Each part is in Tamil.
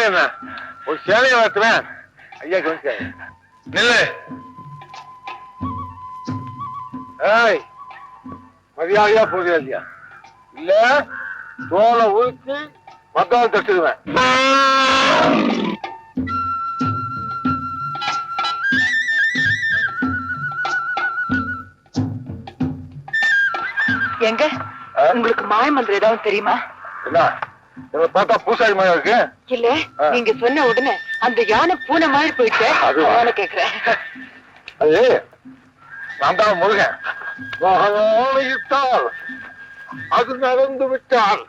என்ன ஒரு சேலையை வளர்த்துவேன். ஐயா கவனிச்சாரு. நில்லு. ஏய், மரியாதையா போதியா இல்லையா? இல்ல தோலை உரிச்சு மத்தால் தட்டுடுவேன். எங்க உங்களுக்கு மாய மந்திரம் ஏதாவது தெரியுமா? என்ன பார்த்தா பூசாரி மாதிரி இருக்கு. இல்ல நீங்க சொன்ன உடனே அந்த யானை பூனை மாதிரி போயிட்டு அதனால கேக்குறேன். அது நான் தான் முருகன். மகனோனிட்டால் அது நடந்து விட்டால்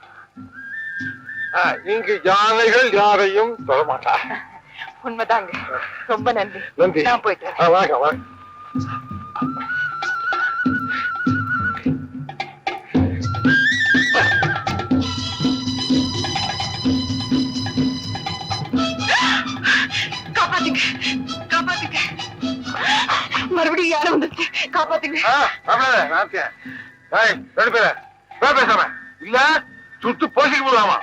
இங்கு யானைகள் யாரையும் சொல்ல மாட்டார். உண்மைதாங்க. ரொம்ப நன்றி. நன்றி. நான் போயிட்டு வாங்க வாங்க. காப்பாத்துங்க, காப்பாத்துங்க. மறுபடியும் யானை வந்துச்சு. காப்பாத்துங்க. பேசாம இல்ல சுட்டு போசிக்க முடியாமா?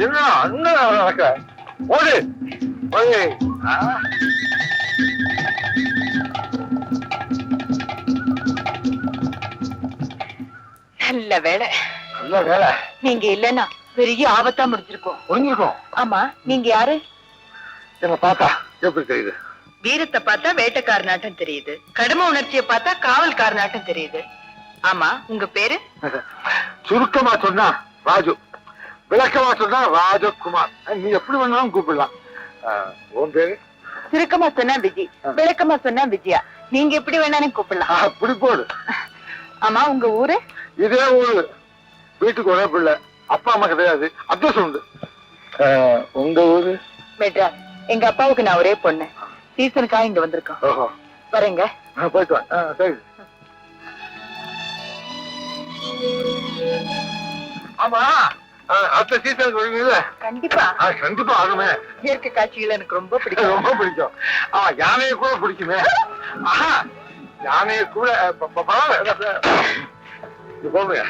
என்ன அண்ணன் நடக்க ஓடு. நல்ல வேலை. நல்ல வேலை. நீங்க இல்லன்னா பெரிய ஆபத்தா முடிஞ்சிருக்கோம். புரிஞ்சிருக்கோம். ஆமா, நீங்க யாரு? என்ன பார்த்தா எப்படி தெரியுது? வீரத்தை பார்த்தா வேட்டைக்காரனாட்டம் தெரியுது. கடமை உணர்ச்சியை பார்த்தா காவல்காரனாட்டம் தெரியுது. ஆமா, உங்க பேரு? சுருக்கமா சொன்னா ராஜு, விளக்கமா சொன்னா ராஜகுமார். நீ எப்படி வேணாலும் கூப்பிடலாம். உன் பேரு? சுருக்கமா சொன்னா விஜய், விளக்கமா சொன்னா விஜயா. நீங்க எப்படி வேணாலும் கூப்பிடலாம். அப்படி போடு. ஆமா, உங்க ஊரு? இதே ஊரு. வீட்டுக்கு ஒரே பிள்ளை, அப்பா அம்மா கிடையாது, அட்ரஸ் உண்டு. உங்க ஊரு? மெட்ராஸ். எங்க அப்பாவுக்கு நான் ஒரே பொண்ணு. சீசனுக்காக இங்க வந்திருக்கோம். ஓஹோ, வரேங்க. போயிட்டு வா. சரி. ஆமா, அடுத்த சீசனுக்கு வருவீங்க? கண்டிப்பா. கண்டிப்பா ஆகுமே. இயற்கை காட்சிகள் எனக்கு ரொம்ப பிடிக்கும். ரொம்ப பிடிக்கும். யானையை கூட பிடிக்குமே. யானையை கூட போங்க.